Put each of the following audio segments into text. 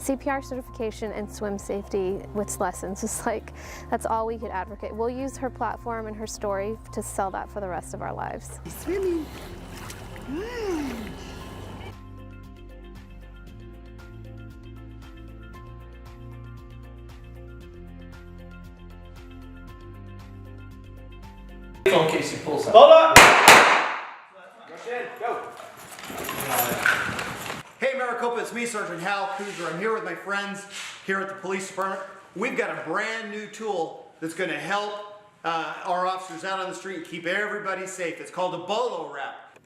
CPR certification and swim safety with lessons is like, that's all we could advocate. We'll use her platform and her story to sell that for the rest of our lives. Swimming. In case you pull something. Hold on! Rush in, go. Hey Maricopa, it's me, Sergeant Hal Cruiser. I'm here with my friends here at the police department. We've got a brand new tool that's going to help our officers out on the street and keep everybody safe. It's called a bolo wrap.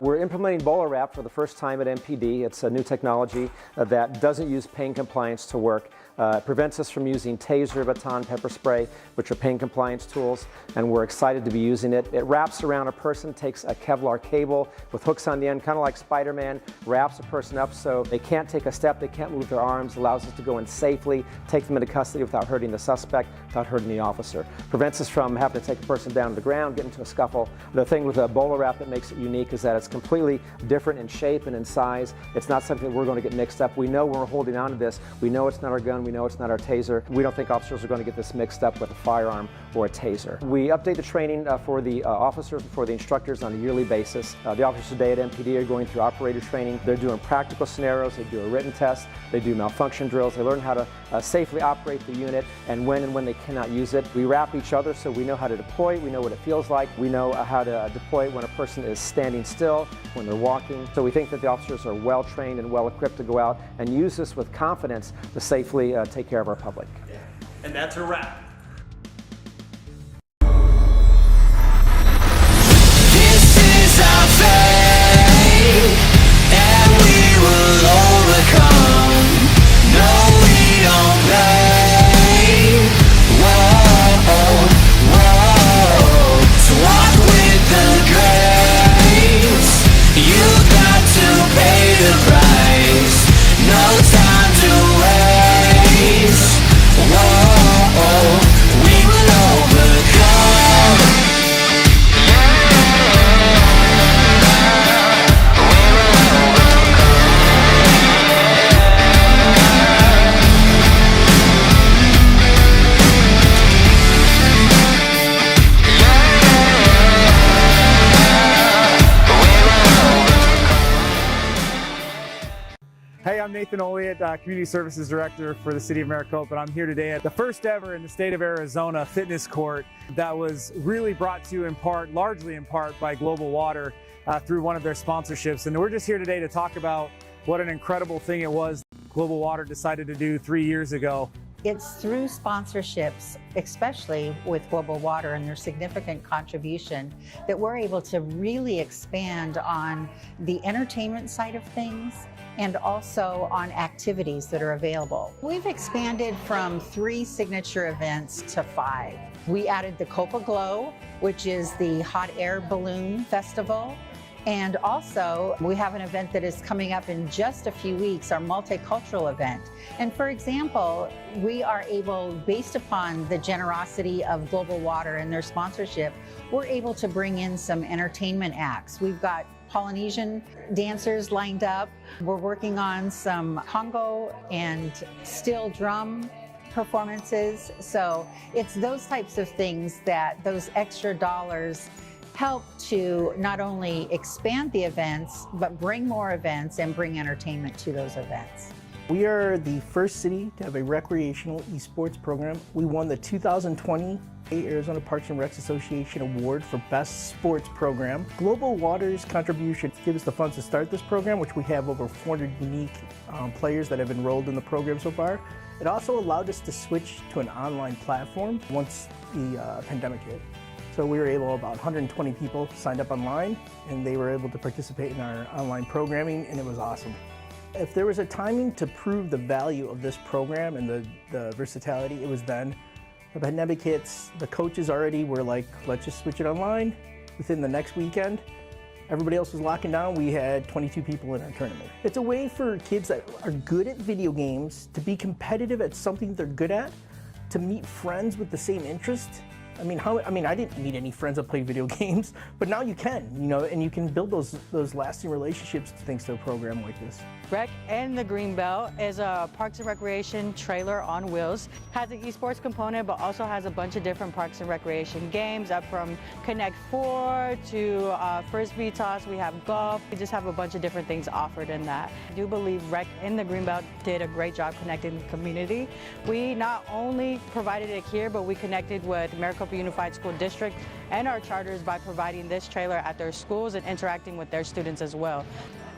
We're implementing bolo wrap for the first time at MPD. It's a new technology that doesn't use pain compliance to work. It prevents us from using taser, baton, pepper spray, which are pain compliance tools, and we're excited to be using it. It wraps around a person, takes a Kevlar cable with hooks on the end, kind of like Spider-Man, wraps a person up so they can't take a step, they can't move their arms, allows us to go in safely, take them into custody without hurting the suspect, without hurting the officer. Prevents us from having to take a person down to the ground, get into a scuffle. The thing with a bolo wrap that makes it unique is that it's completely different in shape and in size. It's not something that we're going to get mixed up. We know when we're holding on to this, we know it's not our gun, we know it's not our taser. We don't think officers are going to get this mixed up with a firearm or a taser. We update the training for the officers and for the instructors on a yearly basis. The officers today at MPD are going through operator training. They're doing practical scenarios, they do a written test, they do malfunction drills, they learn how to safely operate the unit and when they cannot use it. We wrap each other so we know how to deploy, we know what it feels like, we know how to deploy when a person is standing still, when they're walking. So we think that the officers are well trained and well equipped to go out and use this with confidence to safely take care of our public. Yeah. And that's a wrap. This is our fate, and we will overcome. No, we don't play. Whoa, whoa. So walk with the greats. You got to pay the price. No time to waste. Whoa, we will overcome. Hey, I'm Nathan Oliot, Community Services Director for the City of Maricopa, and I'm here today at the first ever in the state of Arizona fitness court that was really brought to you in part, largely in part, by Global Water through one of their sponsorships. And we're just here today to talk about what an incredible thing it was Global Water decided to do 3 years ago. It's through sponsorships, especially with Global Water and their significant contribution, that we're able to really expand on the entertainment side of things and also on activities that are available. We've expanded from 3 signature events to 5. We added the Copa Glow, which is the hot air balloon festival. And also, we have an event that is coming up in just a few weeks, our multicultural event. And for example, we are able, based upon the generosity of Global Water and their sponsorship, we're able to bring in some entertainment acts. We've got Polynesian dancers lined up. We're working on some Congo and steel drum performances. So it's those types of things that those extra dollars help to not only expand the events, but bring more events and bring entertainment to those events. We are the first city to have a recreational esports program. We won the 2020 Arizona Parks and Recs Association Award for Best Sports Program. Global Water's contribution gives us the funds to start this program, which we have over 400 unique players that have enrolled in the program so far. It also allowed us to switch to an online platform once the pandemic hit. So we were able, about 120 people signed up online, and they were able to participate in our online programming, and it was awesome. If there was a timing to prove the value of this program and the versatility, it was then. The pandemic hits, the coaches already were like, let's just switch it online. Within the next weekend, everybody else was locking down. We had 22 people in our tournament. It's a way for kids that are good at video games to be competitive at something they're good at, to meet friends with the same interest, I mean, I didn't meet any friends that played video games, but now you can, you know, and you can build those lasting relationships thanks to a program like this. Rec in the Greenbelt is a Parks and Recreation trailer on wheels. Has an esports component, but also has a bunch of different Parks and Recreation games, up from Connect 4 to Frisbee toss. We have golf. We just have a bunch of different things offered in that. I do believe Rec in the Greenbelt did a great job connecting the community. We not only provided it here, but we connected with Maricopa Unified School District and our charters by providing this trailer at their schools and interacting with their students as well.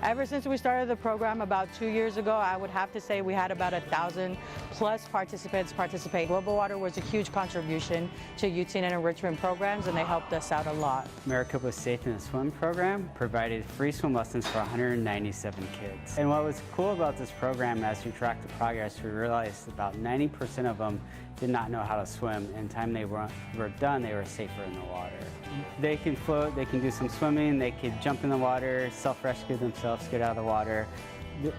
Ever since we started the program about 2 years ago, I would have to say we had about 1,000 plus participants participate. Global Water was a huge contribution to UT and enrichment programs, and they helped us out a lot. Maricopa's Safe in the Swim program provided free swim lessons for 197 kids. And what was cool about this program, as we tracked the progress, we realized about 90% of them did not know how to swim, and the time they were done, they were safer in the water. They can float, they can do some swimming, they could jump in the water, self-rescue themselves, get out of the water.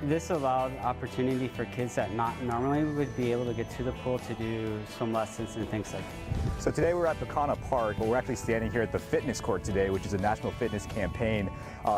This allowed opportunity for kids that not normally would be able to get to the pool to do swim lessons and things like that. So today we're at Pecana Park, but we're actually standing here at the fitness court today, which is a national fitness campaign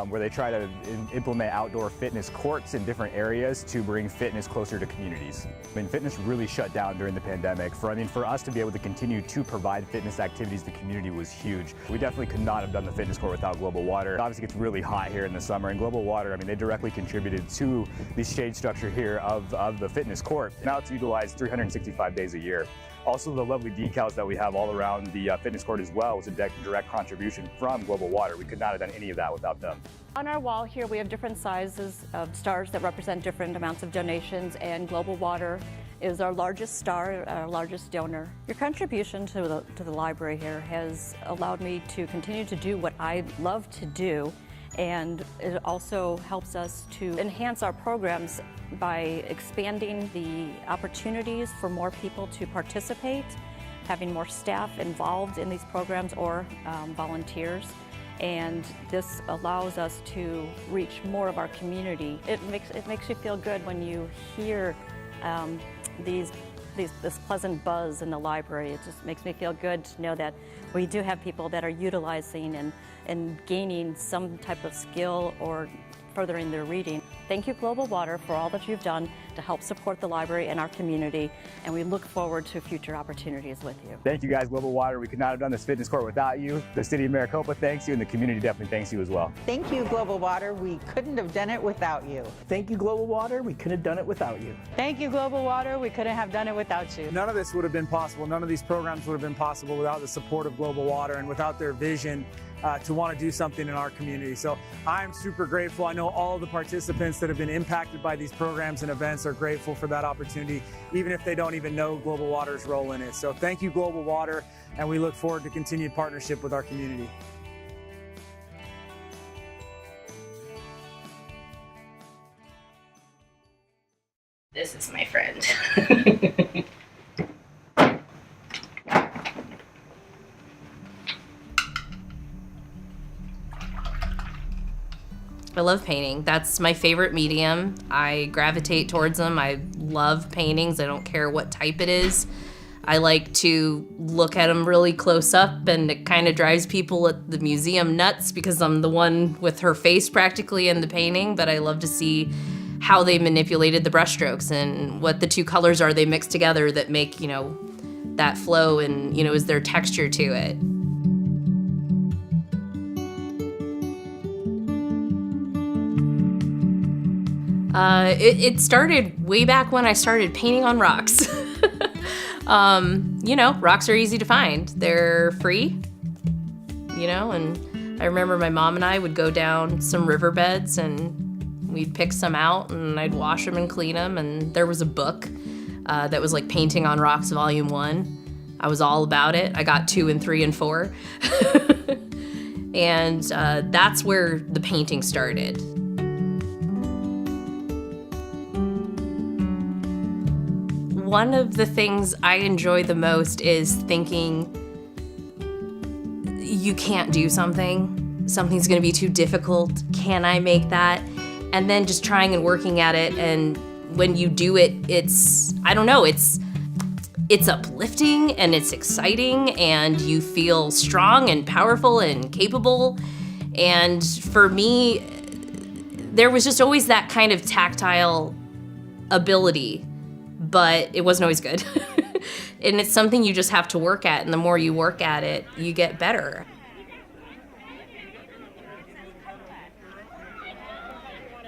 where they try to implement outdoor fitness courts in different areas to bring fitness closer to communities. I mean, fitness really shut down during the pandemic. For us to be able to continue to provide fitness activities to the community was huge. We definitely could not have done the fitness court without Global Water. It obviously gets really hot here in the summer, and Global Water, they directly contributed to the shade structure here of the fitness court. Now it's utilized 365 days a year. Also, the lovely decals that we have all around the fitness court as well was a direct contribution from Global Water. We could not have done any of that without them. On our wall here, we have different sizes of stars that represent different amounts of donations, and Global Water is our largest star, our largest donor. Your contribution to the library here has allowed me to continue to do what I love to do, and it also helps us to enhance our programs by expanding the opportunities for more people to participate, having more staff involved in these programs or volunteers. And this allows us to reach more of our community. It makes you feel good when you hear this pleasant buzz in the library. It just makes me feel good to know that we do have people that are utilizing and gaining some type of skill or furthering their reading. Thank you, Global Water, for all that you've done to help support the library and our community, and we look forward to future opportunities with you. Thank you guys, Global Water. We could not have done this fitness court without you. The City of Maricopa thanks you, and the community definitely thanks you as well. Thank you, Global Water. We couldn't have done it without you. Thank you, Global Water. We couldn't have done it without you. Thank you, Global Water. We couldn't have done it without you. None of this would have been possible. None of these programs would have been possible without the support of Global Water and without their vision to want to do something in our community. So I'm super grateful. I know all the participants that have been impacted by these programs and events are grateful for that opportunity, even if they don't even know Global Water's role in it. So thank you, Global Water, and we look forward to continued partnership with our community. This is my friend. I love painting. That's my favorite medium. I gravitate towards them. I love paintings. I don't care what type it is. I like to look at them really close up, and it kind of drives people at the museum nuts because I'm the one with her face practically in the painting, but I love to see how they manipulated the brushstrokes and what the two colors are they mix together that make, that flow and, is there texture to it. It started way back when I started painting on rocks. Rocks are easy to find. They're free, and I remember my mom and I would go down some riverbeds and we'd pick some out and I'd wash them and clean them, and there was a book that was like Painting on Rocks Volume 1. I was all about it. I got 2 and 3 and 4. And that's where the painting started. One of the things I enjoy the most is thinking you can't do something. Something's gonna be too difficult. Can I make that? And then just trying and working at it, and when you do it, it's it's uplifting and it's exciting and you feel strong and powerful and capable. And for me, there was just always that kind of tactile ability, but it wasn't always good. And it's something you just have to work at, and the more you work at it, you get better.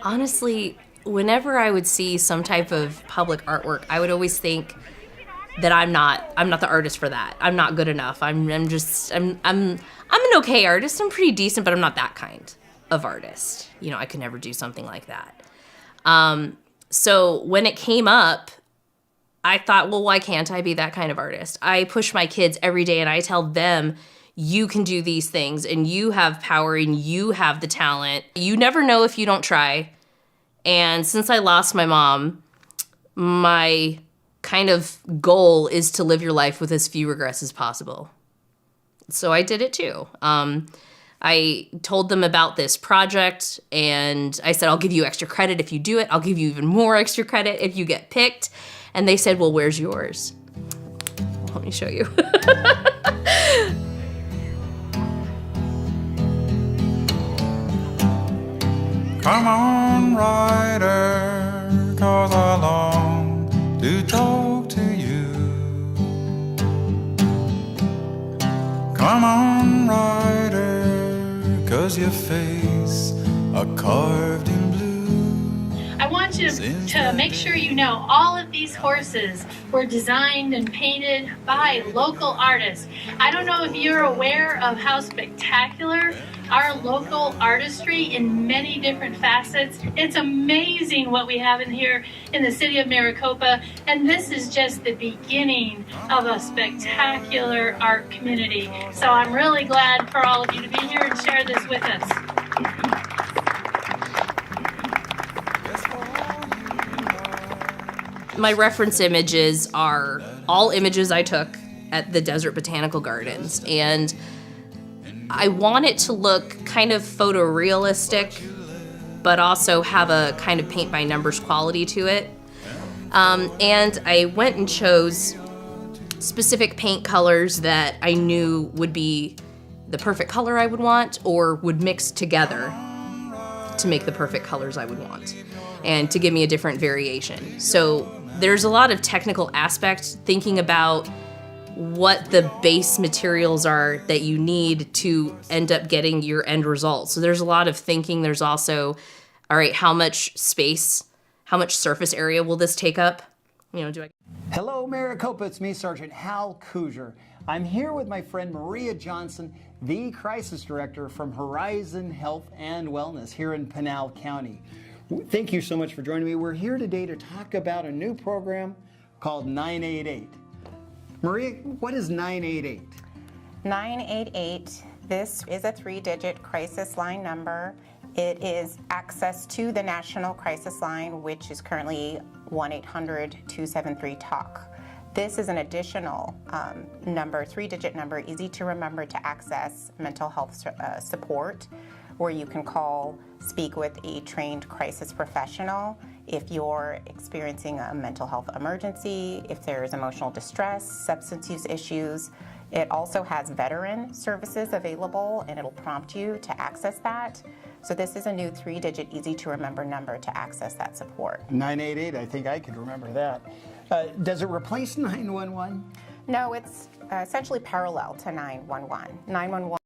Honestly, whenever I would see some type of public artwork, I would always think that I'm not the artist for that. I'm not good enough. I'm an okay artist. I'm pretty decent, but I'm not that kind of artist. You know, I could never do something like that. So when it came up, I thought, well, why can't I be that kind of artist? I push my kids every day and I tell them, you can do these things and you have power and you have the talent. You never know if you don't try. And since I lost my mom, my kind of goal is to live your life with as few regrets as possible. So I did it too. I told them about this project and I said, I'll give you extra credit if you do it. I'll give you even more extra credit if you get picked. And they said, well, where's yours? Let me show you. Come on, rider, 'cause I long to talk to you. Come on, rider, 'cause your face are carved in blue. I want you to make sure you know all of these horses were designed and painted by local artists. I don't know if you're aware of how spectacular our local artistry in many different facets. It's amazing what we have in here in the city of Maricopa, and this is just the beginning of a spectacular art community. So I'm really glad for all of you to be here and share this with us. My reference images are all images I took at the Desert Botanical Gardens, and I want it to look kind of photorealistic, but also have a kind of paint by numbers quality to it. And I went and chose specific paint colors that I knew would be the perfect color I would want or would mix together to make the perfect colors I would want and to give me a different variation. So there's a lot of technical aspect thinking about what the base materials are that you need to end up getting your end result. So there's a lot of thinking. There's also, all right, how much space, how much surface area will this take up? You know, Hello, Maricopa. It's me, Sergeant Hal Kuger. I'm here with my friend Maria Johnson, the Crisis Director from Horizon Health and Wellness here in Pinal County. Thank you so much for joining me. We're here today to talk about a new program called 988. Maria, what is 988? 988, this is a 3-digit crisis line number. It is access to the National Crisis Line, which is currently 1-800-273-TALK. This is an additional number, 3-digit number, easy to remember to access mental health support, where you can call, speak with a trained crisis professional if you're experiencing a mental health emergency, if there's emotional distress, substance use issues. It also has veteran services available, and it'll prompt you to access that. So this is a new 3-digit easy to remember number to access that support. 988, I think I could remember that. Does it replace 911? No, it's essentially parallel to 911. 911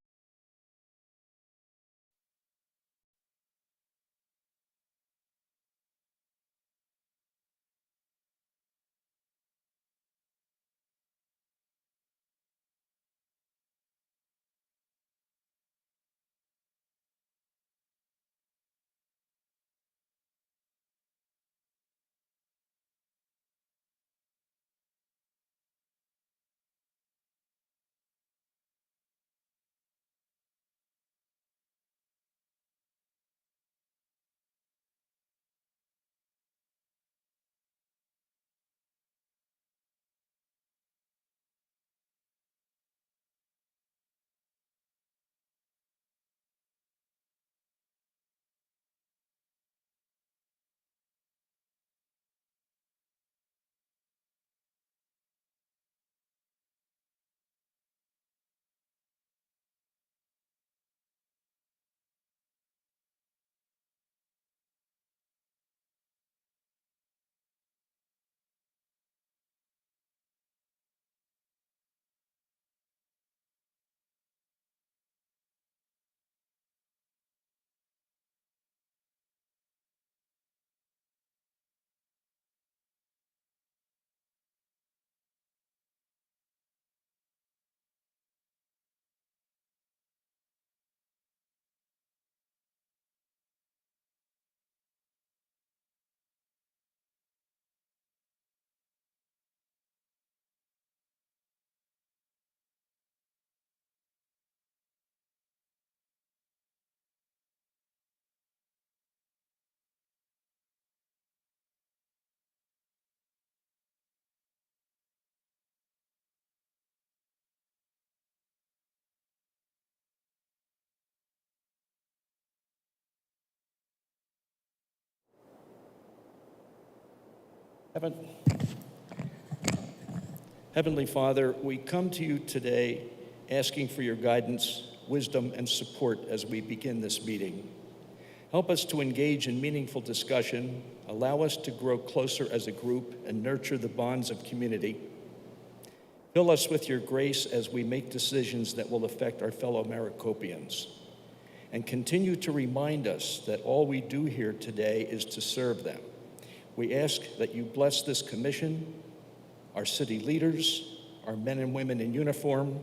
Heavenly Father, we come to you today asking for your guidance, wisdom, and support as we begin this meeting. Help us to engage in meaningful discussion, allow us to grow closer as a group, and nurture the bonds of community. Fill us with your grace as we make decisions that will affect our fellow Maricopians. And continue to remind us that all we do here today is to serve them. We ask that you bless this commission, our city leaders, our men and women in uniform,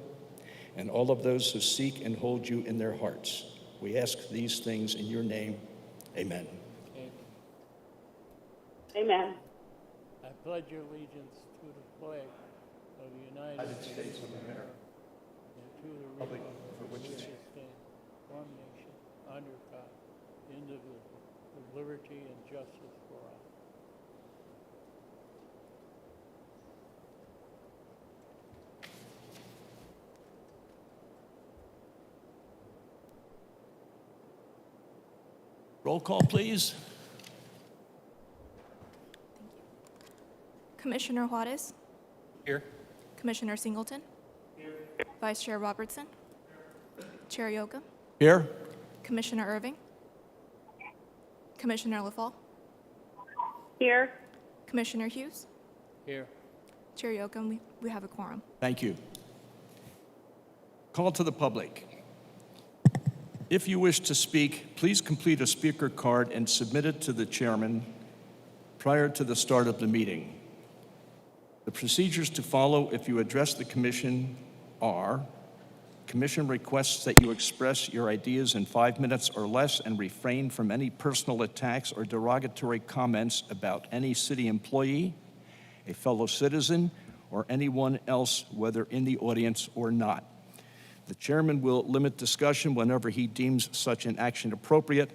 and all of those who seek and hold you in their hearts. We ask these things in your name. Amen. Amen. I pledge allegiance to the flag of the United States of America and to the republic for which it stands, one nation, under God, indivisible, with liberty and justice for all. Roll call, please. Commissioner Juarez? Here. Commissioner Singleton? Here. Vice Chair Robertson? Chair Yoakum? Here. Commissioner Irving? Commissioner LaFall? Here. Commissioner Hughes? Here. Chair Yoakum, we have a quorum. Thank you. Call to the public. If you wish to speak, please complete a speaker card and submit it to the chairman prior to the start of the meeting. The procedures to follow if you address the commission are: Commission requests that you express your ideas in 5 minutes or less and refrain from any personal attacks or derogatory comments about any city employee, a fellow citizen, or anyone else, whether in the audience or not. The chairman will limit discussion whenever he deems such an action appropriate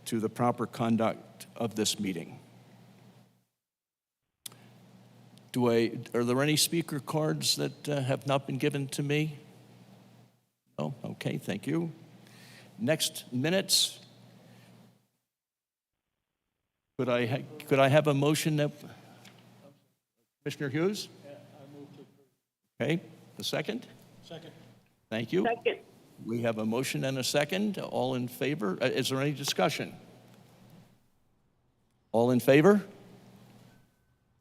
to the proper conduct of this meeting. Are there any speaker cards that have not been given to me? No? Okay, thank you. Next, minutes. Could I have a motion that, Commissioner Hughes? Yeah, I move to approve. Okay, a second? Second. Thank you. Second. We have a motion and a second. All in favor? Is there any discussion? All in favor?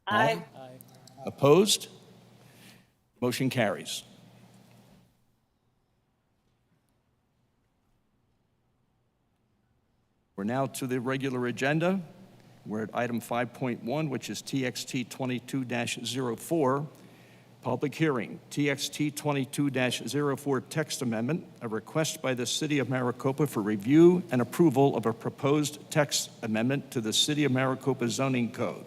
Aye. Opposed? Motion carries. We're now to the regular agenda. We're at item 5.1, which is TXT 22-04. Public hearing, TXT 22-04 text amendment, a request by the City of Maricopa for review and approval of a proposed text amendment to the City of Maricopa zoning code.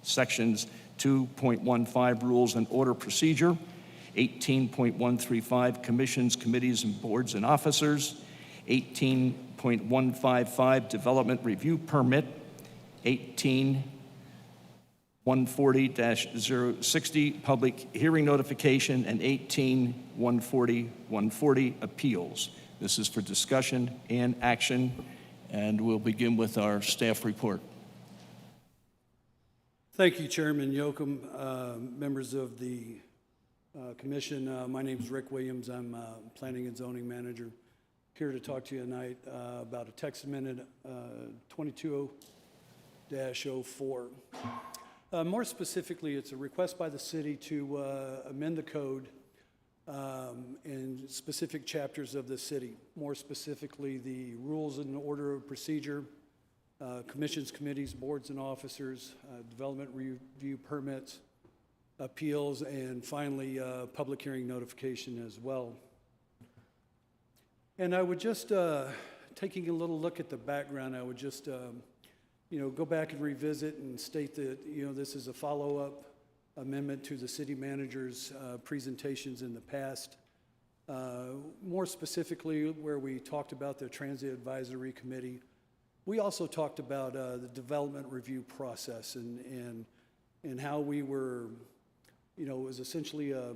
Sections 2.15 Rules and Order Procedure, 18.135 Commissions, Committees, and Boards and Officers, 18.155 Development Review Permit, 18.140-060 Public Hearing Notification, and 18.140-140 Appeals. This is for discussion and action, and we'll begin with our staff report. Thank you, Chairman Yoakum, members of the Commission. My name is Rick Williams. I'm Planning and Zoning Manager. Here to talk to you tonight about a text amendment 22-04. More specifically, it's a request by the city to amend the code in specific chapters of the city. More specifically, the rules and order of procedure, commissions, committees, boards and officers, development review permits, appeals, and finally, public hearing notification as well. And I would just, taking a little look at the background, I would just, go back and revisit and state that, this is a follow-up amendment to the city manager's presentations in the past. More specifically, where we talked about the Transit Advisory Committee, we also talked about the development review process and how we were, it was essentially a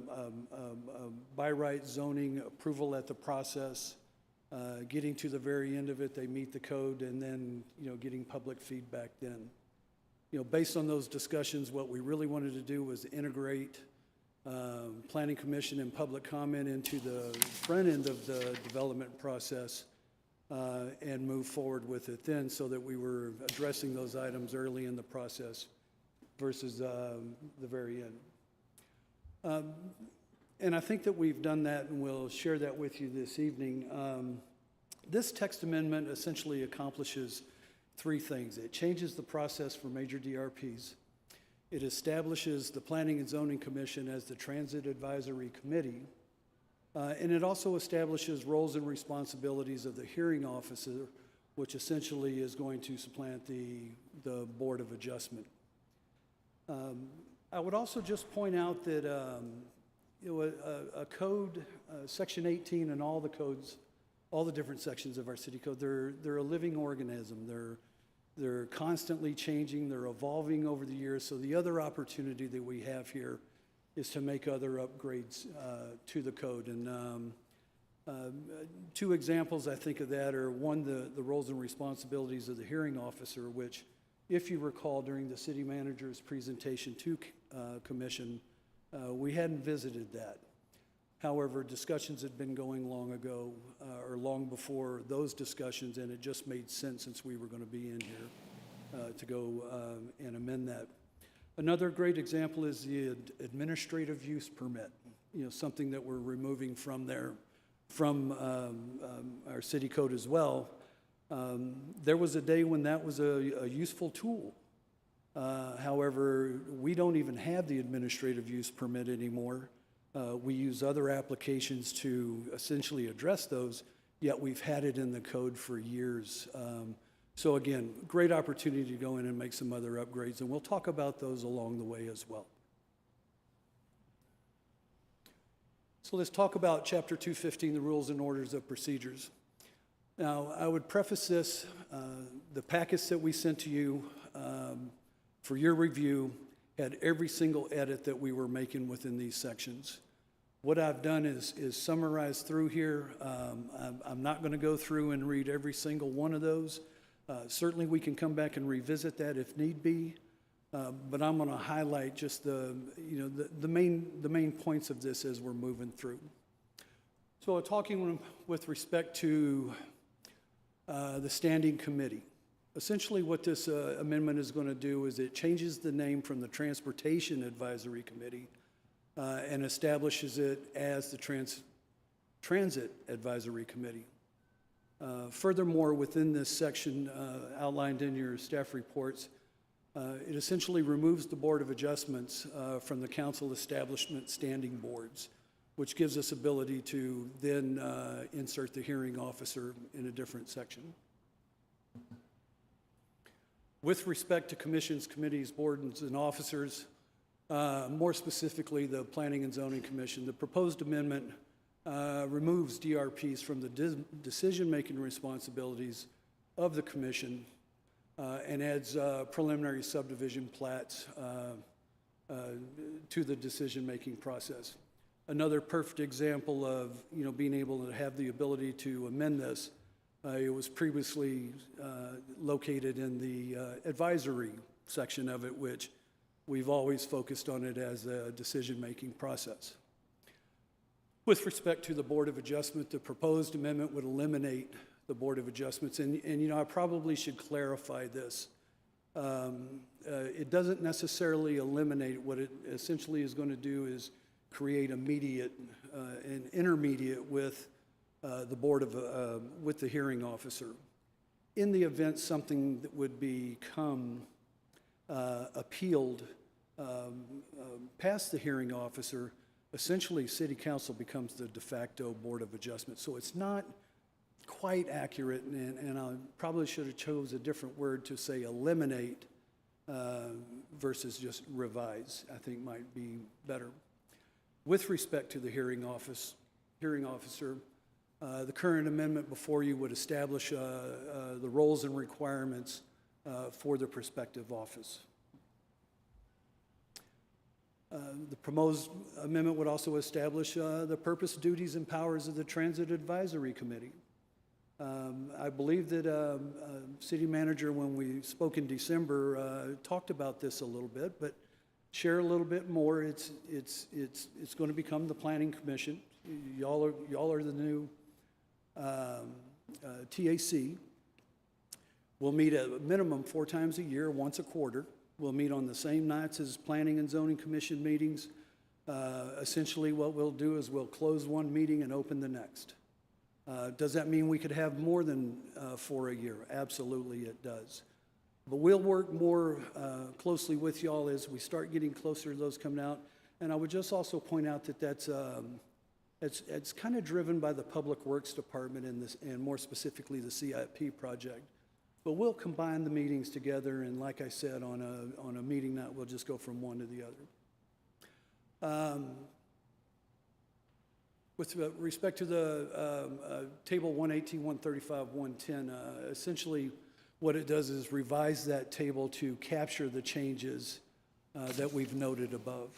by right zoning approval at the process, getting to the very end of it, they meet the code, and then, getting public feedback then. Based on those discussions, what we really wanted to do was integrate Planning Commission and public comment into the front end of the development process and move forward with it then, so that we were addressing those items early in the process versus the very end. And I think that we've done that, and we'll share that with you this evening. This text amendment essentially accomplishes three things. It changes the process for major DRPs. It establishes the Planning and Zoning Commission as the Transit Advisory Committee. And it also establishes roles and responsibilities of the hearing officer, which essentially is going to supplant the Board of Adjustment. I would also just point out that a code, Section 18 and all the codes, all the different sections of our city code, they're a living organism. They're constantly changing, they're evolving over the years. So the other opportunity that we have here is to make other upgrades to the code. And two examples I think of that are, one, the roles and responsibilities of the hearing officer, which, if you recall, during the city manager's presentation to commission, we hadn't visited that. However, discussions had been going long ago, or long before those discussions, and it just made sense, since we were going to be in here, to go and amend that. Another great example is the administrative use permit, something that we're removing from our city code as well. There was a day when that was a useful tool. However, we don't even have the administrative use permit anymore. We use other applications to essentially address those, yet we've had it in the code for years. So again, great opportunity to go in and make some other upgrades, and we'll talk about those along the way as well. So let's talk about Chapter 215, the Rules and Orders of Procedures. Now, I would preface this, the packets that we sent to you for your review had every single edit that we were making within these sections. What I've done is summarize through here. I'm not going to go through and read every single one of those. Certainly we can come back and revisit that if need be, but I'm going to highlight just the main points of this as we're moving through. So talking with respect to the standing committee, essentially what this amendment is going to do is it changes the name from the Transportation Advisory Committee and establishes it as the Transit Advisory Committee. Furthermore, within this section outlined in your staff reports, it essentially removes the Board of Adjustments from the council establishment standing boards, which gives us ability to then insert the hearing officer in a different section. With respect to commissions, committees, boards, and officers, more specifically the Planning and Zoning Commission, the proposed amendment removes DRPs from the decision-making responsibilities of the commission and adds preliminary subdivision plats to the decision-making process. Another perfect example of being able to have the ability to amend this, it was previously located in the advisory section of it, which we've always focused on it as a decision-making process. With respect to the Board of Adjustment, the proposed amendment would eliminate the Board of Adjustments. And I probably should clarify this. It doesn't necessarily eliminate. What it essentially is going to do is create immediate and intermediate with the Board of, with the hearing officer. In the event something that would become appealed past the hearing officer, essentially City Council becomes the de facto Board of Adjustment. So it's not quite accurate, and I probably should have chose a different word to say eliminate versus just revise, I think might be better. With respect to the hearing officer, the current amendment before you would establish the roles and requirements for the prospective office. The proposed amendment would also establish the purpose, duties, and powers of the Transit Advisory Committee. I believe that city manager, when we spoke in December, talked about this a little bit, but share a little bit more. It's going to become the Planning Commission. Y'all are the new TAC. We'll meet at a minimum 4 times a year, once a quarter. We'll meet on the same nights as Planning and Zoning Commission meetings. Essentially, what we'll do is we'll close one meeting and open the next. Does that mean we could have more than 4 a year? Absolutely, it does. But we'll work more closely with y'all as we start getting closer to those coming out. And I would just also point out that it's kind of driven by the Public Works Department and more specifically the CIP project. But we'll combine the meetings together, and like I said, on a meeting night, we'll just go from one to the other. With respect to the Table 118, 135, 110, essentially what it does is revise that table to capture the changes that we've noted above.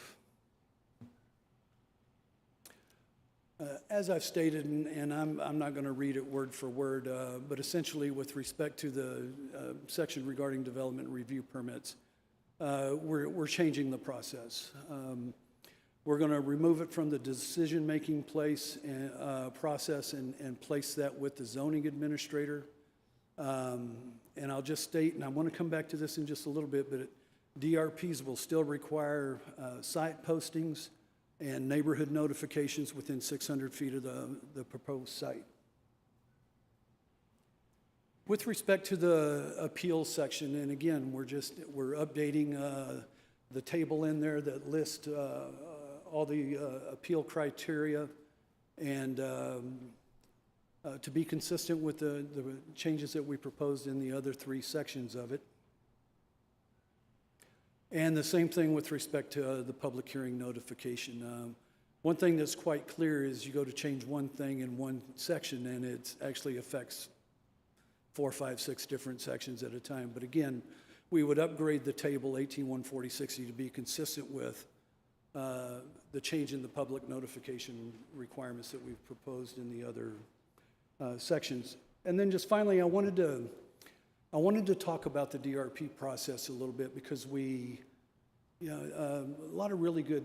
As I've stated, and I'm not going to read it word for word, but essentially with respect to the section regarding development review permits, we're changing the process. We're going to remove it from the decision-making process and place that with the zoning administrator. And I'll just state, and I want to come back to this in just a little bit, but DRPs will still require site postings and neighborhood notifications within 600 feet of the proposed site. With respect to the appeals section, and again, we're updating the table in there that lists all the appeal criteria and to be consistent with the changes that we proposed in the other 3 sections of it. And the same thing with respect to the public hearing notification. One thing that's quite clear is you go to change one thing in one section and it actually affects 4, 5, 6 different sections at a time. But again, we would upgrade the table 18-140-60 to be consistent with the change in the public notification requirements that we've proposed in the other sections. And then just finally, I wanted to talk about the DRP process a little bit because a lot of really good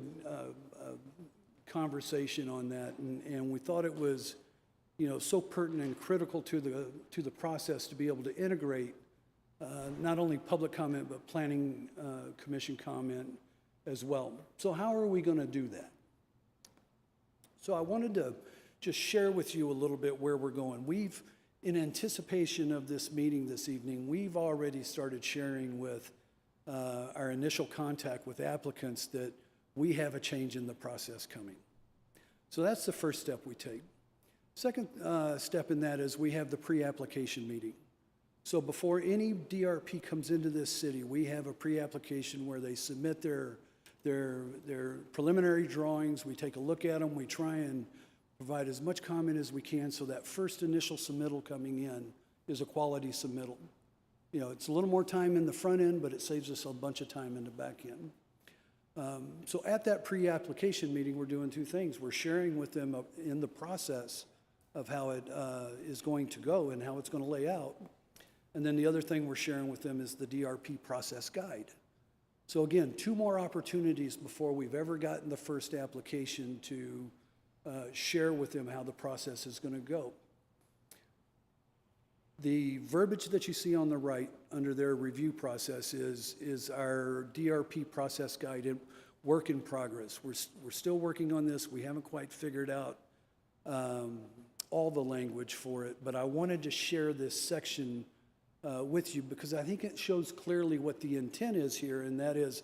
conversation on that, and we thought it was, so pertinent and critical to the process to be able to integrate not only public comment but planning commission comment as well. So how are we going to do that? So I wanted to just share with you a little bit where we're going. In anticipation of this meeting this evening, we've already started sharing with our initial contact with applicants that we have a change in the process coming. So that's the first step we take. Second step in that is we have the pre-application meeting. So before any DRP comes into this city, we have a pre-application where they submit their preliminary drawings. We take a look at them. We try and provide as much comment as we can so that first initial submittal coming in is a quality submittal. It's a little more time in the front end, but it saves us a bunch of time in the back end. So at that pre-application meeting, we're doing 2 things. We're sharing with them in the process of how it is going to go and how it's going to lay out. And then the other thing we're sharing with them is the DRP process guide. So again, 2 more opportunities before we've ever gotten the first application to share with them how the process is going to go. The verbiage that you see on the right under their review process is our DRP process guide, work in progress. We're still working on this. We haven't quite figured out all the language for it, but I wanted to share this section with you because I think it shows clearly what the intent is here, and that is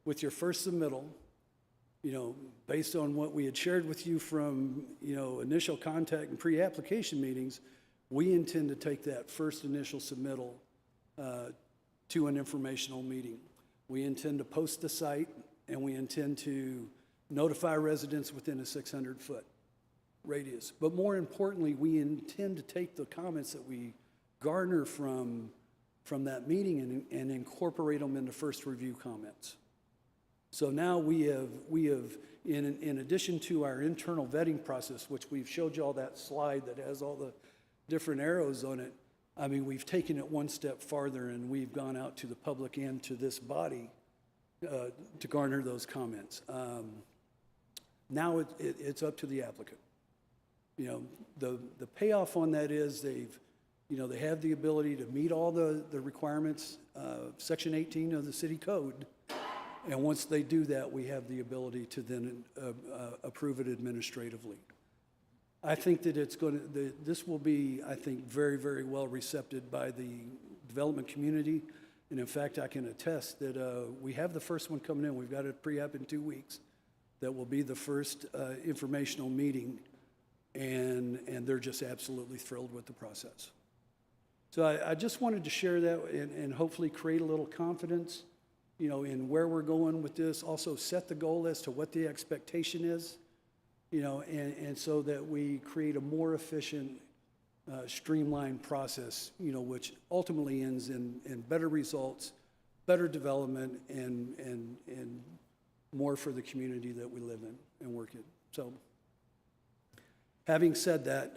with your first submittal, based on what we had shared with you from, initial contact and pre-application meetings, we intend to take that first initial submittal to an informational meeting. We intend to post the site, and we intend to notify residents within a 600-foot radius. But more importantly, we intend to take the comments that we garner from that meeting and incorporate them into first review comments. So now we have in addition to our internal vetting process, which we've showed you all that slide that has all different arrows on it, I mean, we've taken it one step farther and we've gone out to the public and to this body to garner those comments. Now it's up to the applicant. You know, the payoff on that is they have the ability to meet all the requirements, Section 18 of the city code. And once they do that, we have the ability to then approve it administratively. I think that this will be, I think, very, very well received by the development community. And in fact, I can attest that we have the first one coming in. We've got a pre-app in 2 weeks. That will be the first informational meeting. And they're just absolutely thrilled with the process. So I just wanted to share that and hopefully create a little confidence, you know, in where we're going with this. Also set the goal as to what the expectation is, you know, and so that we create a more efficient, streamlined process, you know, which ultimately ends in better results, better development, and more for the community that we live in and work in. So having said that,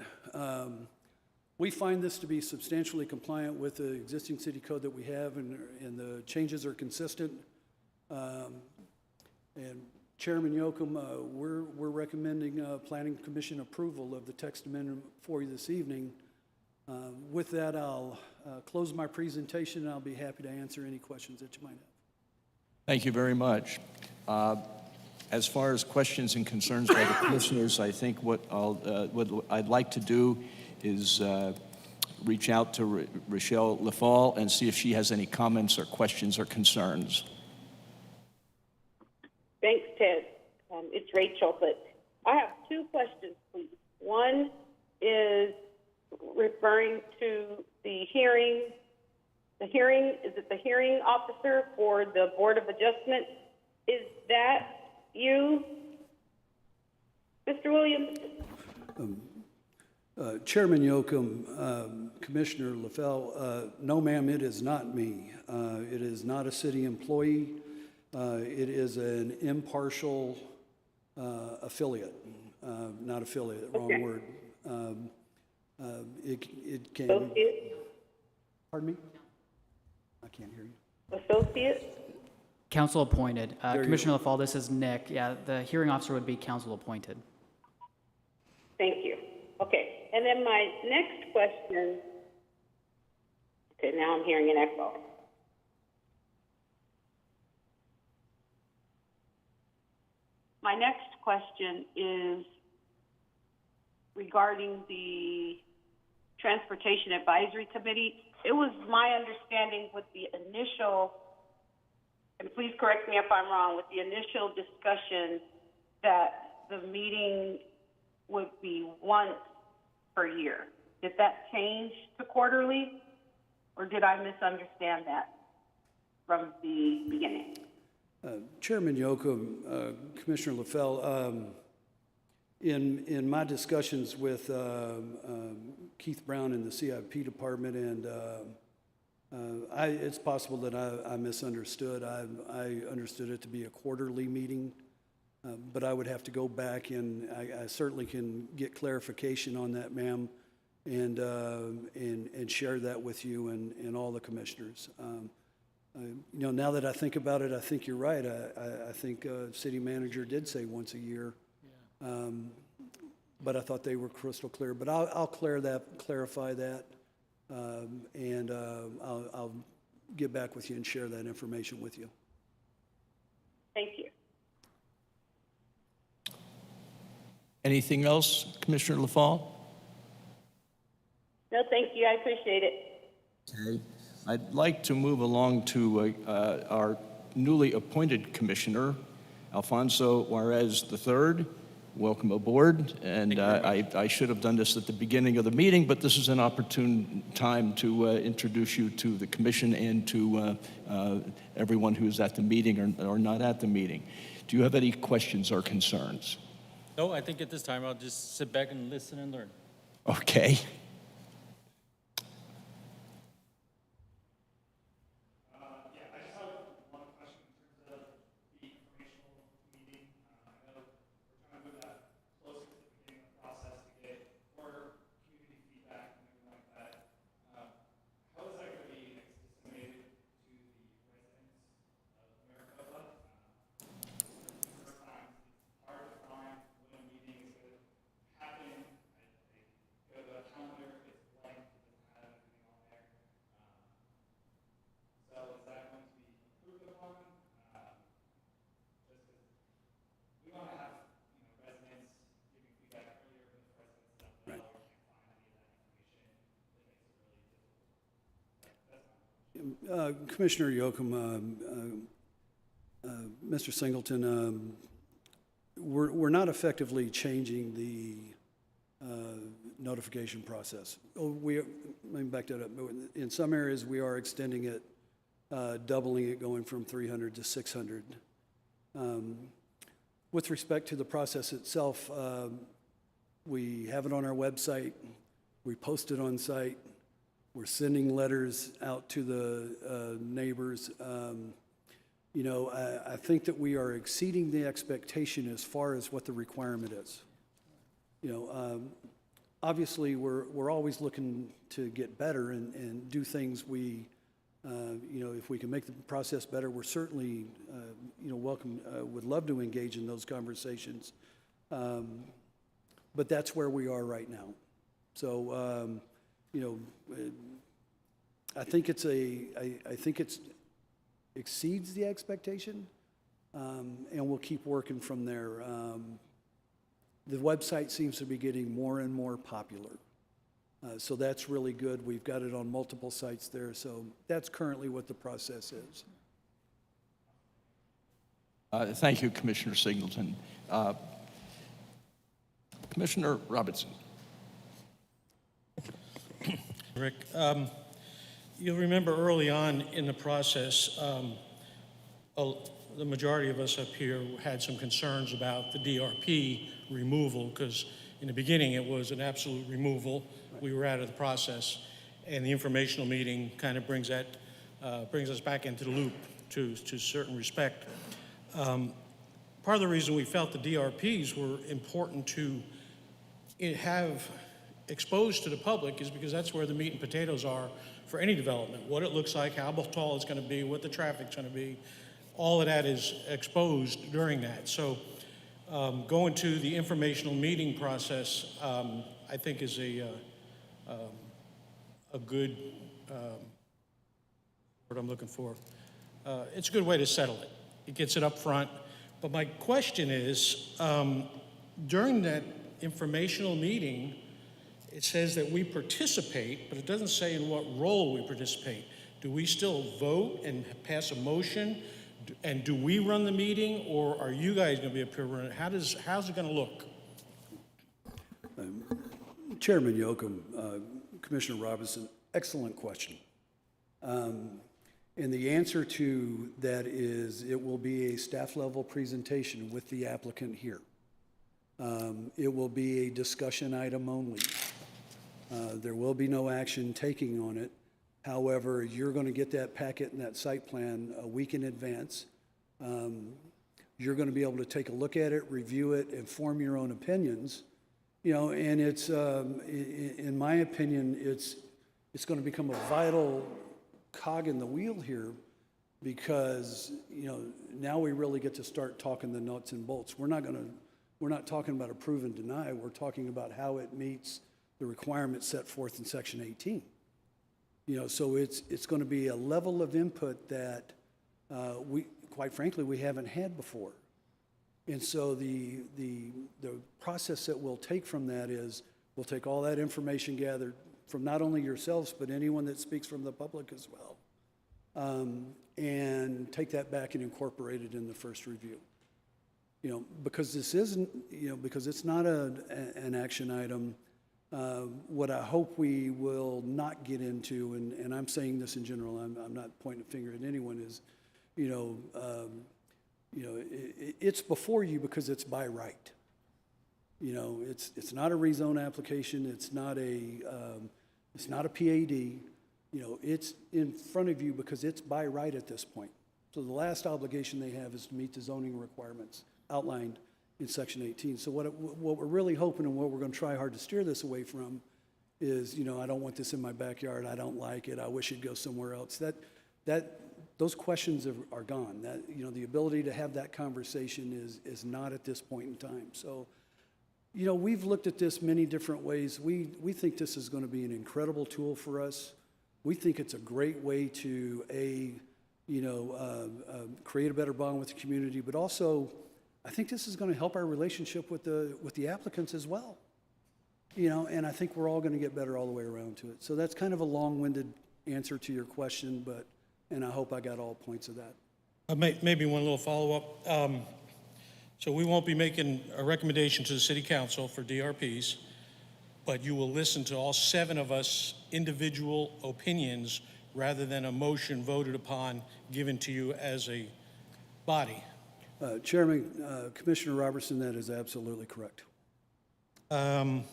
we find this to be substantially compliant with the existing city code that we have, and the changes are consistent. And Chairman Yocum, we're recommending Planning Commission approval of the text amendment for you this evening. With that, I'll close my presentation, and I'll be happy to answer any questions that you might have. Thank you very much. As far as questions and concerns by the commissioners, I think what I'd like to do is reach out to Rochelle Lafall and see if she has any comments or questions or concerns. Thanks, Ted. It's Rachel, but I have two questions, please. One is referring to the hearing. Is it the hearing officer for the Board of Adjustment? Is that you, Mr. Williams? Chairman Yocum, Commissioner LaFell, no ma'am, it is not me. It is not a city employee. It is an impartial affiliate, not affiliate, wrong word. It can... Associate? Pardon me? I can't hear you. Associate? Council appointed. Commissioner LaFall, this is Nick. Yeah, the hearing officer would be council appointed. Thank you. Okay. And then my next question, okay, now I'm hearing an echo. My next question is regarding the Transportation Advisory Committee. It was my understanding with the initial, and please correct me if I'm wrong, with the initial discussion that the meeting would be once per year. Did that change to quarterly, or did I misunderstand that from the beginning? Chairman Yocum, Commissioner LaFell, in my discussions with Keith Brown in the CIP department, and it's possible that I misunderstood. I understood it to be a quarterly meeting, but I would have to go back, and I certainly can get clarification on that, ma'am, and share that with you and all the commissioners. You know, now that I think about it, I think you're right. I think city manager did say once a year, but I thought they were crystal clear. But I'll clarify that, and I'll get back with you and share that information with you. Thank you. Anything else, Commissioner LaFall? No, thank you. I appreciate it. Okay. I'd like to move along to our newly appointed commissioner, Alfonso Juarez III. Welcome aboard. And I should have done this at the beginning of the meeting, but this is an opportune time to introduce you to the commission and to everyone who's at the meeting or not at the meeting. Do you have any questions or concerns? No, I think at this time I'll just sit back and listen and learn. Okay. Commissioner Yoakum, Mr. Singleton, we're not effectively changing the notification process. Let me back that up. In some areas, we are extending it, doubling it, going from 300 to 600. With respect to the process itself, we have it on our website. We post it on site. We're sending letters out to the neighbors. I think that we are exceeding the expectation as far as what the requirement is. Obviously, we're always looking to get better and do things if we can make the process better, we're certainly, welcome, would love to engage in those conversations. But that's where we are right now. So, I think it's exceeds the expectation, and we'll keep working from there. The website seems to be getting more and more popular. So that's really good. We've got it on multiple sites there. So that's currently what the process is. Thank you, Commissioner Singleton. Commissioner Robertson. Rick, you'll remember early on in the process, the majority of us up here had some concerns about the DRP removal, because in the beginning it was an absolute removal. We were out of the process, and the informational meeting kind of brings us back into the loop to certain respect. Part of the reason we felt the DRPs were important to have exposed to the public is because that's where the meat and potatoes are for any development. What it looks like, how tall it's going to be, what the traffic's going to be, all of that is exposed during that. So going to the informational meeting process, I think is a good, what I'm looking for. It's a good way to settle it. It gets it up front. But my question is, during that informational meeting, it says that we participate, but it doesn't say in what role we participate. Do we still vote and pass a motion? And do we run the meeting, or are you guys going to be a peer runner? How's it going to look? Chairman Yoakum, Commissioner Robinson, excellent question. And the answer to that is it will be a staff level presentation with the applicant here. It will be a discussion item only. There will be no action taking on it. However, you're going to get that packet and that site plan a week in advance. You're going to be able to take a look at it, review it, and form your own opinions. And it's, in my opinion, it's going to become a vital cog in the wheel here because, now we really get to start talking the nuts and bolts. We're not talking about approve and deny. We're talking about how it meets the requirements set forth in Section 18. So it's going to be a level of input that quite frankly, we haven't had before. And so the process that we'll take from that is we'll take all that information gathered from not only yourselves, but anyone that speaks from the public as well, and take that back and incorporate it in the first review. Because this isn't, because it's not an action item. What I hope we will not get into, and I'm saying this in general, I'm not pointing a finger at anyone, is, it's before you because it's by right. It's not a rezone application. It's not a PAD. It's in front of you because it's by right at this point. So the last obligation they have is to meet the zoning requirements outlined in Section 18. So what we're really hoping and what we're going to try hard to steer this away from is, I don't want this in my backyard. I don't like it. I wish it'd go somewhere else. Those questions are gone. The ability to have that conversation is not at this point in time. So, we've looked at this many different ways. We think this is going to be an incredible tool for us. We think it's a great way to create a better bond with the community, but also I think this is going to help our relationship with the applicants as well. And I think we're all going to get better all the way around to it. So that's kind of a long-winded answer to your question, but and I hope I got all points of that. Maybe one little follow-up. So we won't be making a recommendation to the city council for DRPs, but you will listen to all 7 of us individual opinions rather than a motion voted upon given to you as a body. Chairman, Commissioner Robertson, that is absolutely correct. I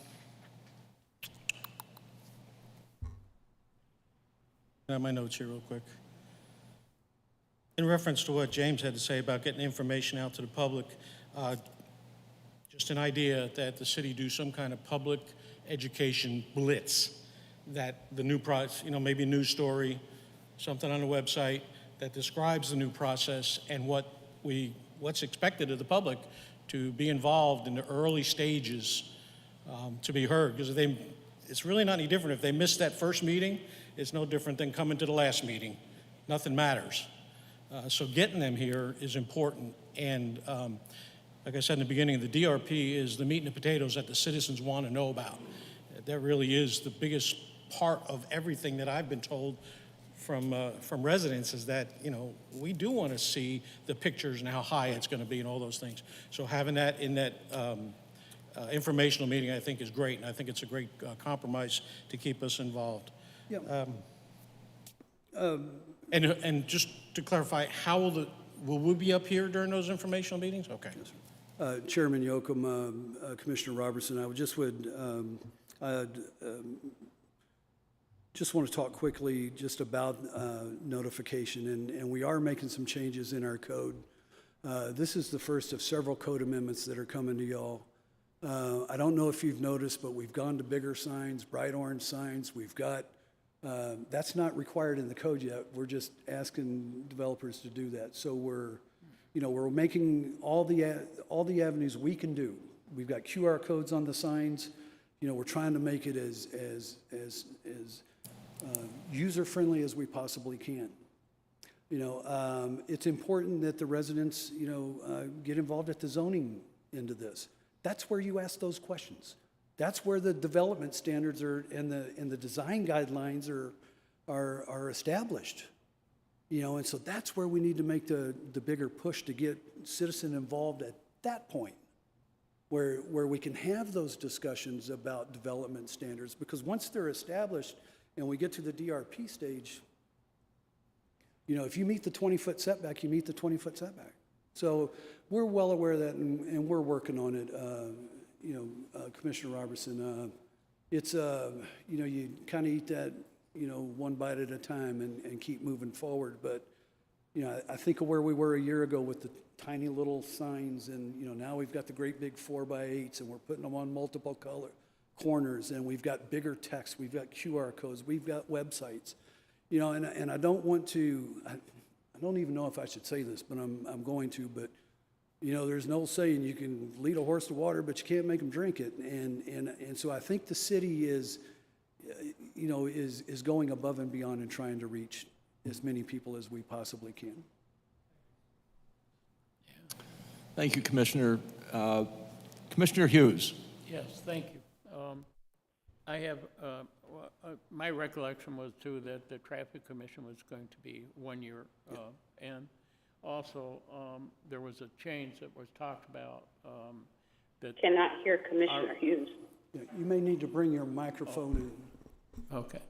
have my notes here real quick. In reference to what James had to say about getting information out to the public, just an idea that the city do some kind of public education blitz, that the new process, maybe a news story, something on the website that describes the new process and what's expected of the public to be involved in the early stages, to be heard. Because it's really not any different. If they missed that first meeting, it's no different than coming to the last meeting. Nothing matters. So getting them here is important. And like I said in the beginning, the DRP is the meat and the potatoes that the citizens want to know about. That really is the biggest part of everything that I've been told from residents, is that, we do want to see the pictures and how high it's going to be and all those things. So having that in that informational meeting, I think, is great. And I think it's a great compromise to keep us involved. Yeah. And just to clarify, will we be up here during those informational meetings? Okay. Chairman Yocum, Commissioner Robertson, I just want to talk quickly just about notification, and we are making some changes in our code. This is the first of several code amendments that are coming to y'all. I don't know if you've noticed, but we've gone to bigger signs, bright orange signs. We've got, that's not required in the code yet. We're just asking developers to do that. So we're making all the avenues we can do. We've got QR codes on the signs. We're trying to make it as user-friendly as we possibly can. It's important that the residents, get involved at the zoning end of this. That's where you ask those questions. That's where the development standards are and the design guidelines are established. And so that's where we need to make the bigger push to get citizen involved at that point, where we can have those discussions about development standards, because once they're established and we get to the DRP stage, if you meet the 20-foot setback, you meet the 20-foot setback. So we're well aware of that, and we're working on it. Commissioner Robertson, it's, you kind of eat that, one bite at a time and keep moving forward. But, I think of where we were a year ago with the tiny little signs, and, now we've got the great big 4x8s, and we're putting them on multiple color corners, and we've got bigger text, we've got QR codes, we've got websites, and I don't want to, I don't even know if I should say this, but I'm going to, but, there's no saying you can lead a horse to water, but you can't make them drink it. And so I think the city is going above and beyond and trying to reach as many people as we possibly can. Thank you, Commissioner. Commissioner Hughes. Yes, thank you. I have, my recollection was too that the Traffic Commission was going to be 1 year, and also there was a change that was talked about that. Cannot hear Commissioner Hughes. Yeah, you may need to bring your microphone in. Okay,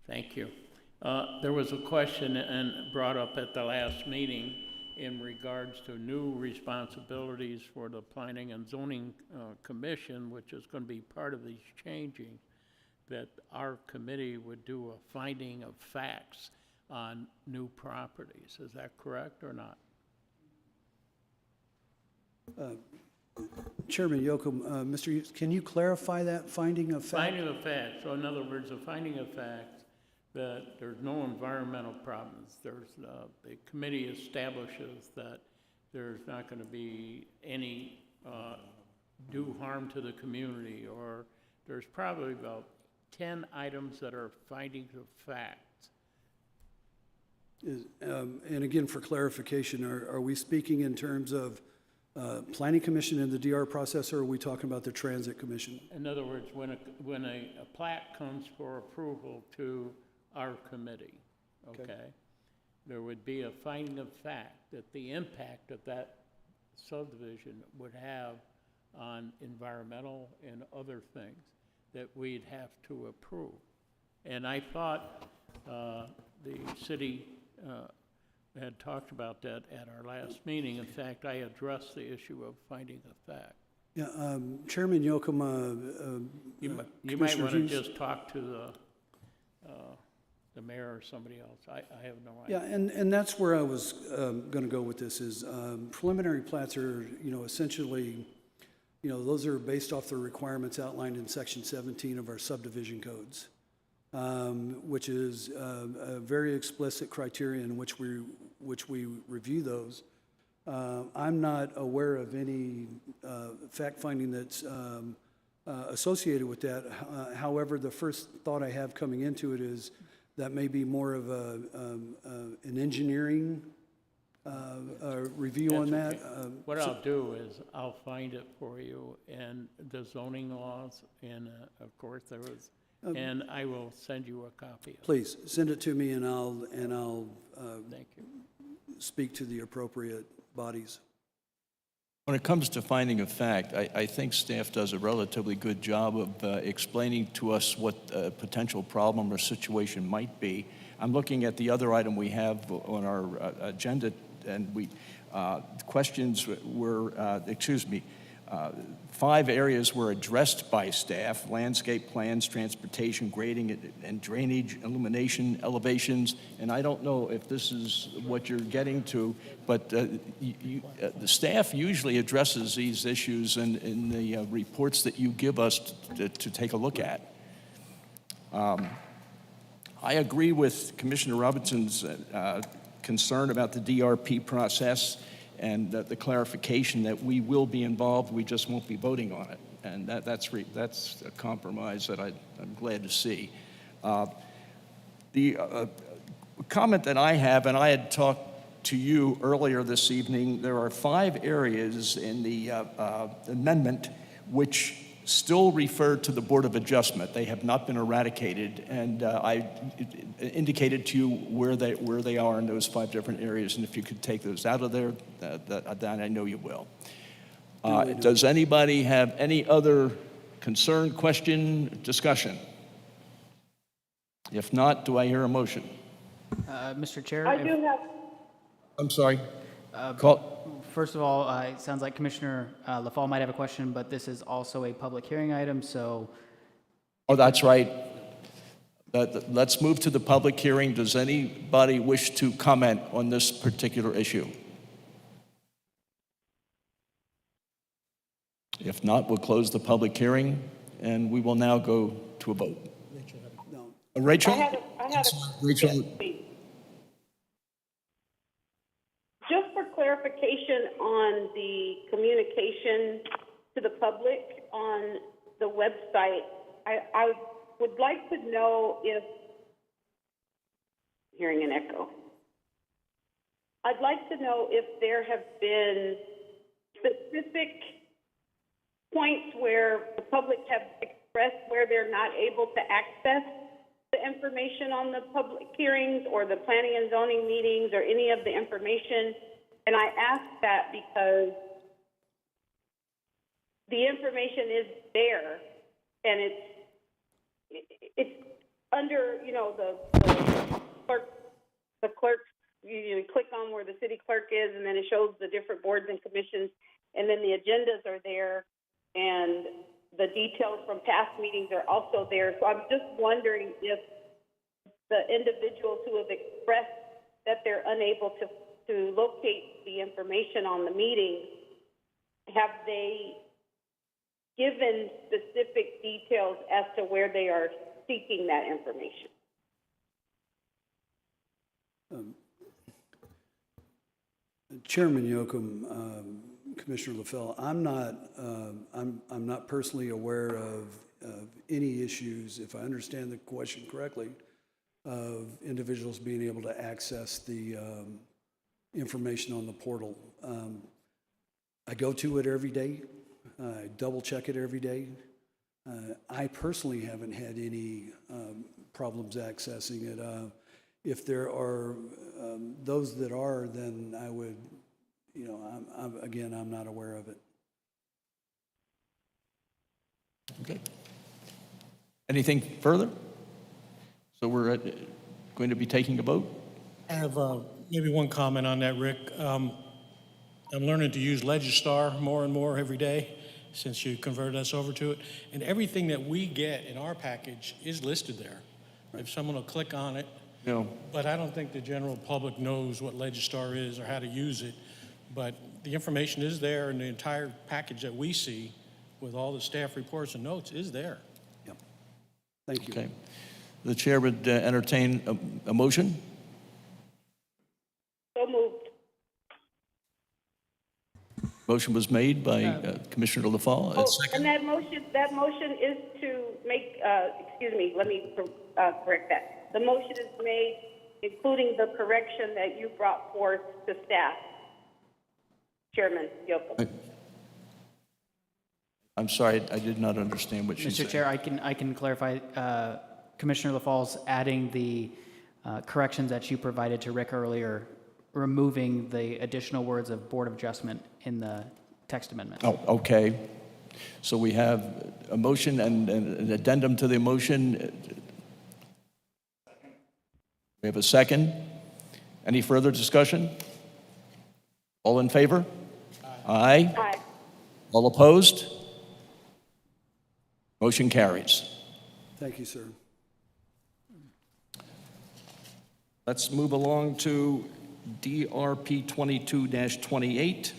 thank you. There was a question and brought up at the last meeting in regards to new responsibilities for the Planning and Zoning Commission, which is going to be part of these changing, that our committee would do a finding of facts on new properties. Is that correct or not? Chairman Yocum, Mr. Hughes, can you clarify that finding of fact? Finding of fact. So in other words, a finding of fact that there's no environmental problems. There's the committee establishes that there's not going to be any do harm to the community, or there's probably about 10 items that are findings of fact. And again, for clarification, are we speaking in terms of Planning Commission and the DR process, or are we talking about the Transit Commission? In other words, when a plat comes for approval to our committee, okay, there would be a finding of fact that the impact of that subdivision would have on environmental and other things that we'd have to approve. And I thought the city had talked about that at our last meeting. In fact, I addressed the issue of finding of fact. Yeah, Chairman Yocum, You might Commissioner want to Hughes? just talk to the mayor or somebody else. I have no Yeah, idea. and that's where I was going to go with this is preliminary plats are, essentially, those are based off the requirements outlined in Section 17 of our subdivision codes, which is a very explicit criteria in which we review those. I'm not aware of any fact-finding that's associated with that. However, the first thought I have coming into it is that may be more of an engineering review on that. What I'll do is I'll find it for you and the zoning laws, and of course there was, and I will send you a copy of it. Please send it to me, and I'll Thank you. speak to the appropriate bodies. When it comes to finding of fact, I think staff does a relatively good job of explaining to us what a potential problem or situation might be. I'm looking at the other item we have on our agenda, and questions were, 5 areas were addressed by staff: landscape plans, transportation, grading and drainage, illumination, elevations. And I don't know if this is what you're getting to, but the staff usually addresses these issues in the reports that you give us to take a look at. I agree with Commissioner Robinson's concern about the DRP process and the clarification that we will be involved, we just won't be voting on it. And that's a compromise that I'm glad to see. The comment that I have, and I had talked to you earlier this evening, there are 5 areas in the amendment which still refer to the Board of Adjustment. They have not been eradicated, and I indicated to you where they are in those 5 different areas, and if you could take those out of there, that I know you will. Does anybody have any other concern, question, discussion? If not, do I hear a motion? Mr. Chair? I do have. I'm sorry. First of all, it sounds like Commissioner LaFalle might have a question, but this is also a public hearing item, so... Oh, that's right. Let's move to the public hearing. Does anybody wish to comment on this particular issue? If not, we'll close the public hearing, and we will now go to a vote. Rachel? I had a Rachel? Just for clarification on the communication to the public on the website, I would like to know if, hearing an echo, I'd like to know if there have been specific points where the public have expressed where they're not able to access the information on the public hearings or the planning and zoning meetings or any of the information. And I ask that because the information is there, and it's under, the clerk, you click on where the city clerk is, and then it shows the different boards and commissions, and then the agendas are there, and the details from past meetings are also there. So I'm just wondering if the individuals who have expressed that they're unable to locate the information on the meeting, have they given specific details as to where they are seeking that information? Chairman Yocum, Commissioner LaFalle, I'm not personally aware of any issues, if I understand the question correctly, of individuals being able to access the information on the portal. I go to it every day. I double check it every day. I personally haven't had any problems accessing it. if there are those that are, then I would, I'm not aware of it. Okay. Anything further? So we're going to be taking a vote? I have maybe one comment on that, Rick. I'm learning to use Legistar more and more every day since you converted us over to it. And everything that we get in our package is listed there. If someone will click on it. No. But I don't think the general public knows what Legistar is or how to use it. But the information is there, and the entire package that we see with all the staff reports and notes is there. Yep. Thank you. Okay. The chair would entertain a motion. So moved. Motion was made by Commissioner LaFalle. And that motion is to make, let me correct that. The motion is made including the correction that you brought forth to staff. Chairman Yocum. I'm sorry, I did not understand what she said. Mr. Chair, I can clarify. Commissioner LaFalle's adding the corrections that you provided to Rick earlier, removing the additional words of Board of Adjustment in the text amendment. Oh, okay. So we have a motion and an addendum to the motion. We have a second. Any further discussion? All in favor? Aye. Aye. All opposed? Motion carries. Thank you, sir. Let's move along to DRP 22-28,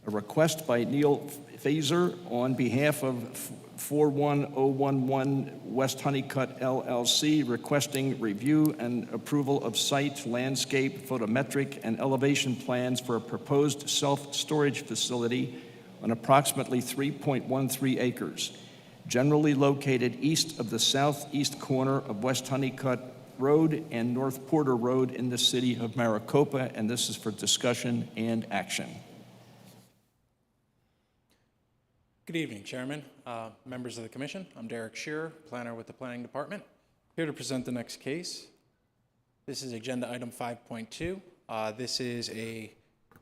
a request by Neil Fazer on behalf of 41011 West Honeycutt LLC, requesting review and approval of site, landscape, photometric, and elevation plans for a proposed self-storage facility on approximately 3.13 acres, generally located east of the southeast corner of West Honeycutt Road and North Porter Road in the city of Maricopa, and this is for discussion and action. Good evening, Chairman, members of the Commission. I'm Derek Shearer, planner with the Planning Department, here to present the next case. This is Agenda Item 5.2. This is a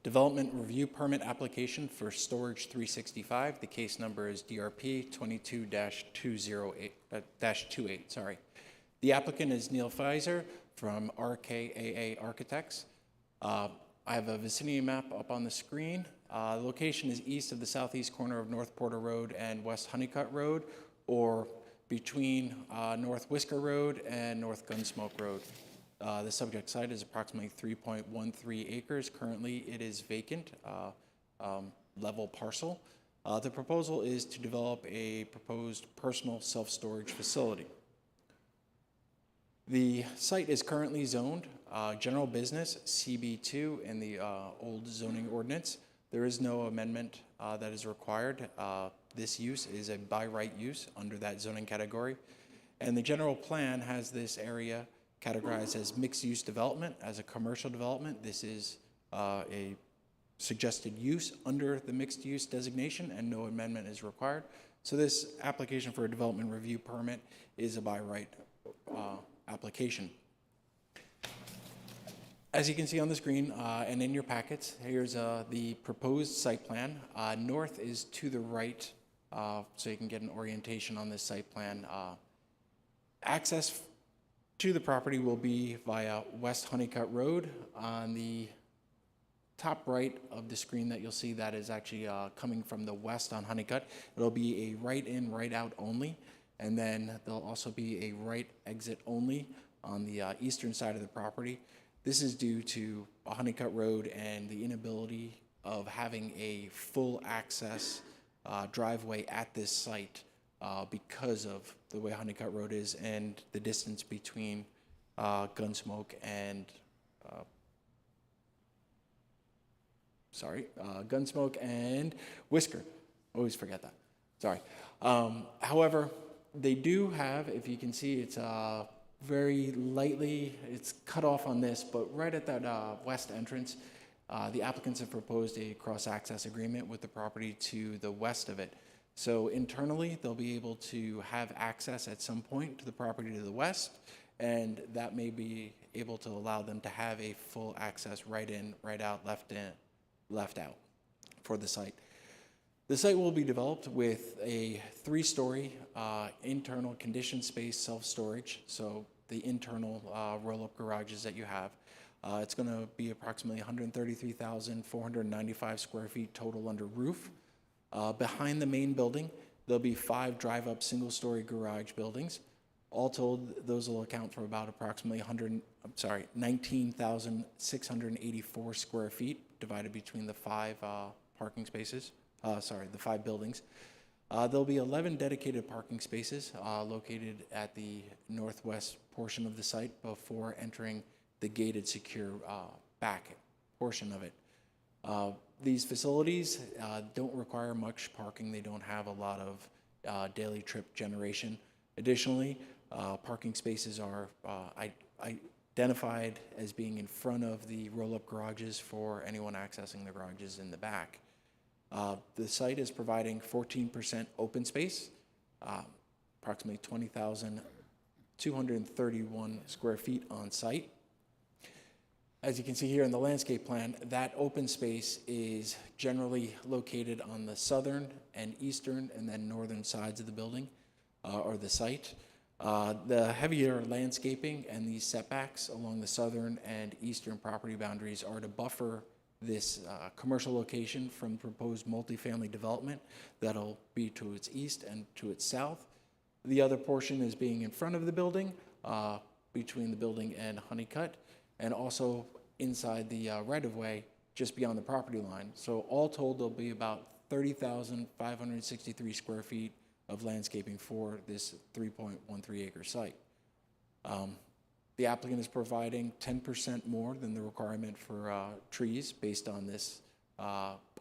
development review permit application for Storage 365. The case number is DRP 22-28. Sorry. The applicant is Neil Fazer from RKAA Architects. I have a vicinity map up on the screen. The location is east of the southeast corner of North Porter Road and West Honeycutt Road, or between North Whisker Road and North Gunsmoke Road. The subject site is approximately 3.13 acres. Currently, it is vacant, level parcel. The proposal is to develop a proposed personal self-storage facility. The site is currently zoned general business CB2 in the old zoning ordinance. There is no amendment that is required. This use is a by right use under that zoning category. And the general plan has this area categorized as mixed use development, as a commercial development. This is a suggested use under the mixed use designation, and no amendment is required. So this application for a development review permit is a by right application. As you can see on the screen and in your packets, here's the proposed site plan. North is to the right, so you can get an orientation on this site plan. Access to the property will be via West Honeycutt Road. On the top right of the screen that you'll see, that is actually coming from the west on Honeycutt. It'll be a right in, right out only, and then there'll also be a right exit only on the eastern side of the property. This is due to Honeycutt Road and the inability of having a full access driveway at this site because of the way Honeycutt Road is and the distance between Gunsmoke and Gunsmoke and Whisker. Always forget that. Sorry. However, they do have, if you can see, it's very lightly, it's cut off on this, but right at that west entrance, the applicants have proposed a cross-access agreement with the property to the west of it. So internally, they'll be able to have access at some point to the property to the west, and that may be able to allow them to have a full access right in, right out, left in, left out for the site. The site will be developed with a 3-story internal conditioned space self-storage, so the internal roll-up garages that you have. It's going to be approximately 133,495 square feet total under roof. Behind the main building, there'll be 5 drive-up single-story garage buildings. All told, those will account for about approximately 19,684 square feet divided between the 5 parking spaces. The 5 buildings. There'll be 11 dedicated parking spaces located at the northwest portion of the site before entering the gated secure back portion of it. These facilities don't require much parking. They don't have a lot of daily trip generation. Additionally, parking spaces are identified as being in front of the roll-up garages for anyone accessing the garages in the back. The site is providing 14% open space, approximately 20,231 square feet on site. As you can see here in the landscape plan, that open space is generally located on the southern and eastern and then northern sides of the building or the site. The heavier landscaping and these setbacks along the southern and eastern property boundaries are to buffer this commercial location from proposed multifamily development that'll be to its east and to its south. The other portion is being in front of the building, between the building and Honeycutt, and also inside the right-of-way just beyond the property line. So all told, there'll be about 30,563 square feet of landscaping for this 3.13 acre site. The applicant is providing 10% more than the requirement for trees based on this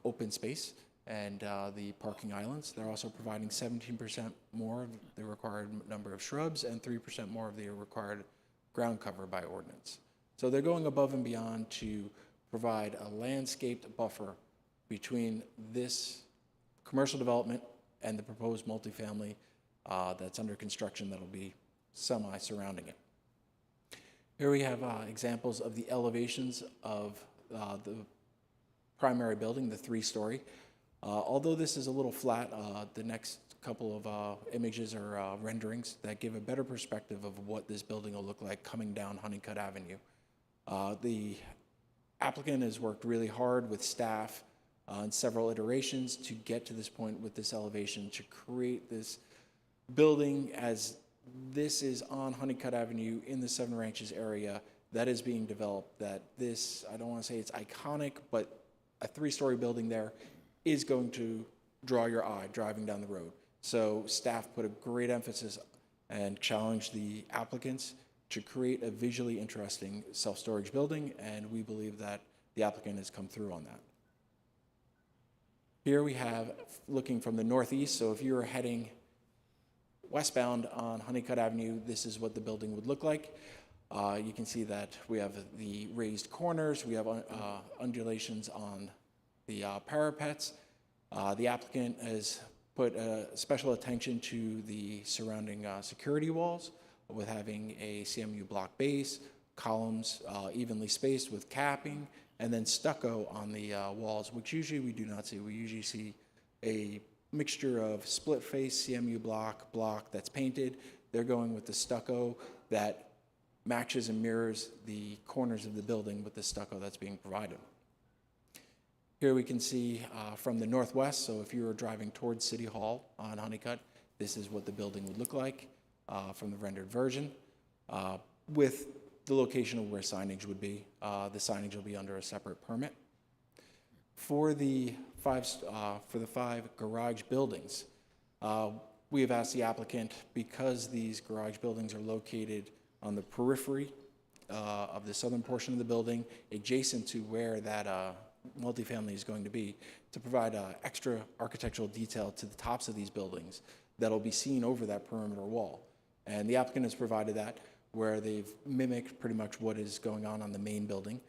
open space and the parking islands. They're also providing 17% more of the required number of shrubs and 3% more of the required ground cover by ordinance. So they're going above and beyond to provide a landscaped buffer between this commercial development and the proposed multifamily that's under construction that'll be semi-surrounding it. Here we have examples of the elevations of the primary building, the 3-story. Although this is a little flat, the next couple of images are renderings that give a better perspective of what this building will look like coming down Honeycutt Avenue. The applicant has worked really hard with staff on several iterations to get to this point with this elevation to create this building as this is on Honeycutt Avenue in the Seven Ranches area that is being developed. That this, I don't want to say it's iconic, but a 3-story building there is going to draw your eye driving down the road. So staff put a great emphasis and challenged the applicants to create a visually interesting self-storage building, and we believe that the applicant has come through on that. Here we have, looking from the northeast, so if you were heading westbound on Honeycutt Avenue, this is what the building would look like. You can see that we have the raised corners, we have undulations on the parapets. The applicant has put special attention to the surrounding security walls with having a CMU block base, columns evenly spaced with capping, and then stucco on the walls, which usually we do not see. We usually see a mixture of split face CMU block that's painted. They're going with the stucco that matches and mirrors the corners of the building with the stucco that's being provided. Here we can see from the northwest, so if you were driving towards City Hall on Honeycutt, this is what the building would look like from the rendered version, with the location of where signage would be. The signage will be under a separate permit. For the 5 garage buildings, we have asked the applicant, because these garage buildings are located on the periphery of the southern portion of the building, adjacent to where that multifamily is going to be, to provide extra architectural detail to the tops of these buildings that'll be seen over that perimeter wall. And the applicant has provided that, where they've mimicked pretty much what is going on the main building,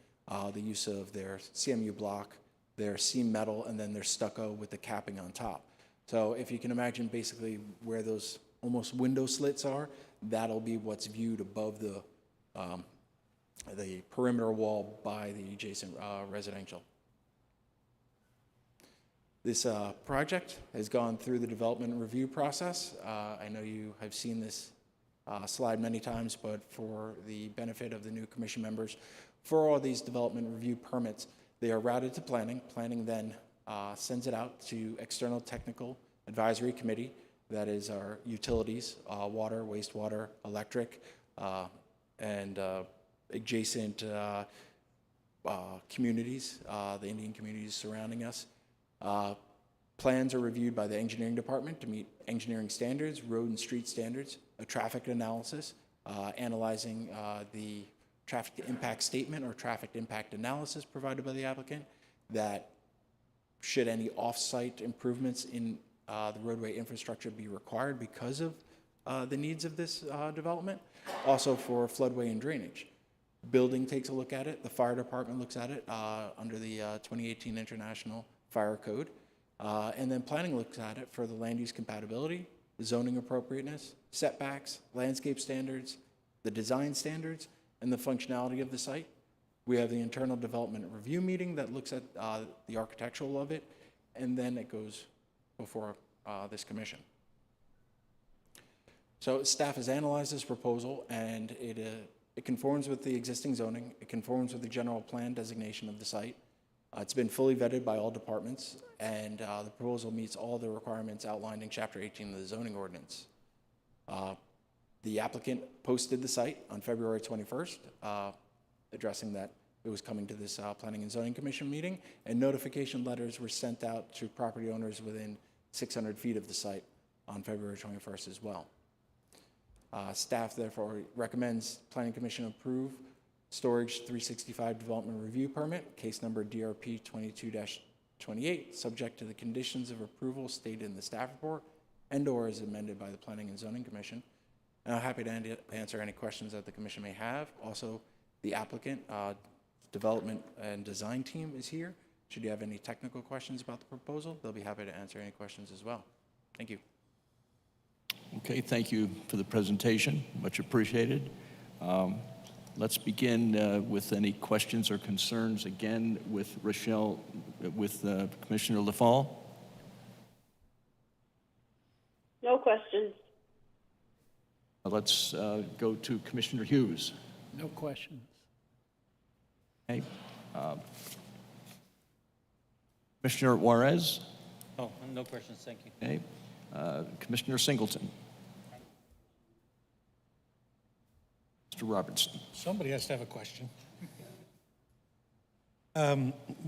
the use of their CMU block, their seam metal, and then their stucco with the capping on top. So if you can imagine basically where those almost window slits are, that'll be what's viewed above the the perimeter wall by the adjacent residential. This project has gone through the development review process. I know you have seen this slide many times, but for the benefit of the new commission members, for all these development review permits, they are routed to planning. Planning then sends it out to external technical advisory committee, that is our utilities, water, wastewater, electric, and adjacent communities, the Indian communities surrounding us. Plans are reviewed by the engineering department to meet engineering standards, road and street standards, a traffic analysis, analyzing the traffic impact statement or traffic impact analysis provided by the applicant, that should any off-site improvements in the roadway infrastructure be required because of the needs of this development. Also for floodway and drainage. Building takes a look at it. The fire department looks at it under the 2018 International Fire Code. And then planning looks at it for the land use compatibility, the zoning appropriateness, setbacks, landscape standards, the design standards, and the functionality of the site. We have the internal development review meeting that looks at the architectural of it, and then it goes before this commission. So staff has analyzed this proposal, and it conforms with the existing zoning. It conforms with the general plan designation of the site. It's been fully vetted by all departments, and the proposal meets all the requirements outlined in Chapter 18 of the zoning ordinance. The applicant posted the site on February 21st, addressing that it was coming to this Planning and Zoning Commission meeting, and notification letters were sent out to property owners within 600 feet of the site on February 21st as well. Staff therefore recommends Planning Commission approve Storage 365 Development Review Permit, case number DRP 22-28, subject to the conditions of approval stated in the staff report and/or as amended by the Planning and Zoning Commission. And I'm happy to answer any questions that the commission may have. Also, the applicant, development and design team is here. Should you have any technical questions about the proposal, they'll be happy to answer any questions as well. Thank you. Okay, thank you for the presentation. Much appreciated. Let's begin with any questions or concerns again with Rochelle, with Commissioner LaFalle. No questions. Let's go to Commissioner Hughes. No questions. Okay. Commissioner Juarez. Oh, no questions, thank you. Okay. Commissioner Singleton. Mr. Robertson. Somebody has to have a question.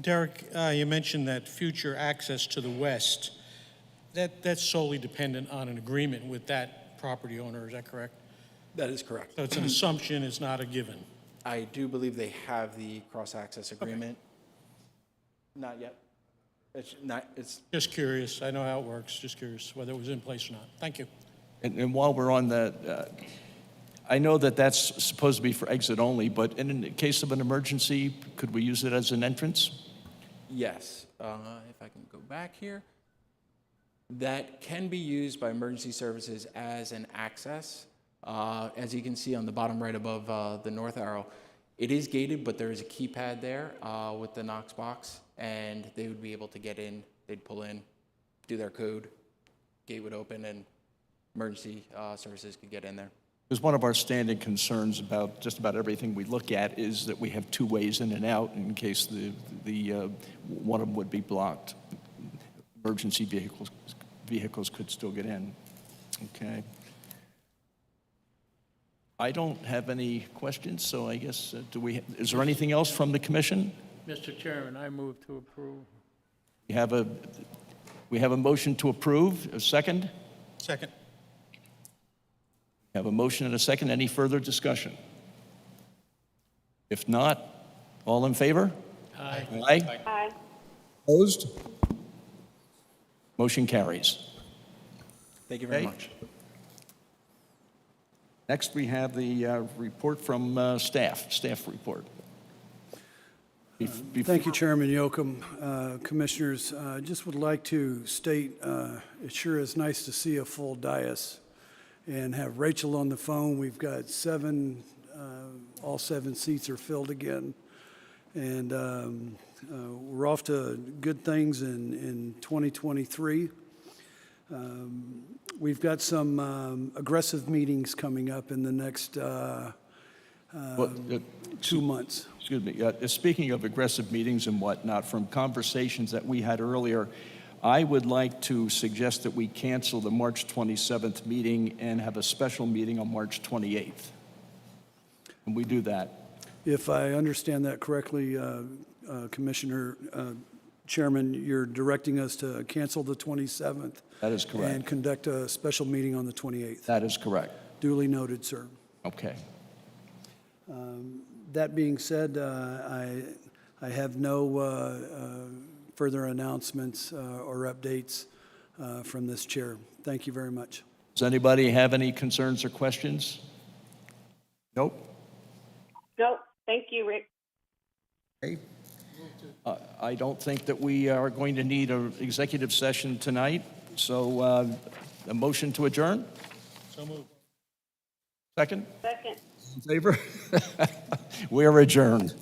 Derek, you mentioned that future access to the west, that's solely dependent on an agreement with that property owner, is that correct? That is correct. So it's an assumption, it's not a given. I do believe they have the cross-access agreement. Okay. Not yet. It's just curious. I know how it works. Just curious whether it was in place or not. Thank you. And while we're on that, I know that that's supposed to be for exit only, but in the case of an emergency, could we use it as an entrance? Yes. If I can go back here. That can be used by emergency services as an access. As you can see on the bottom right above the north arrow, it is gated, but there is a keypad there with the Knox box, and they would be able to get in. They'd pull in, do their code, gate would open, and emergency services could get in there. Because one of our standing concerns about just about everything we look at is that we have two ways in and out in case the one of them would be blocked. Emergency vehicles could still get in. Okay. I don't have any questions, so I guess, is there anything else from the commission? Mr. Chairman, I move to approve. We have a motion to approve. A second? Second. We have a motion and a second. Any further discussion? If not, all in favor? Aye. Aye. Aye. Opposed? Motion carries. Thank you very Okay. much. Next, we have the report from staff report. Thank you, Chairman Yocum. Commissioners, just would like to state it sure is nice to see a full dais and have Rachel on the phone. We've got 7 all 7 seats are filled again. And we're off to good things in 2023. We've got some aggressive meetings coming up in the next 2 months. Excuse me. Speaking of aggressive meetings and whatnot, from conversations that we had earlier, I would like to suggest that we cancel the March 27th meeting and have a special meeting on March 28th. And we do that. If I understand that correctly, Commissioner Chairman, you're directing us to cancel the 27th. That is correct. And conduct a special meeting on the 28th. That is correct. Duly noted, sir. Okay. That being said, I have no further announcements or updates from this chair. Thank you very much. Does anybody have any concerns or questions? Nope. Nope. Thank you, Rick. Okay. I don't think that we are going to need an executive session tonight, so a motion to adjourn? So moved. Second? Second. In favor? We are adjourned.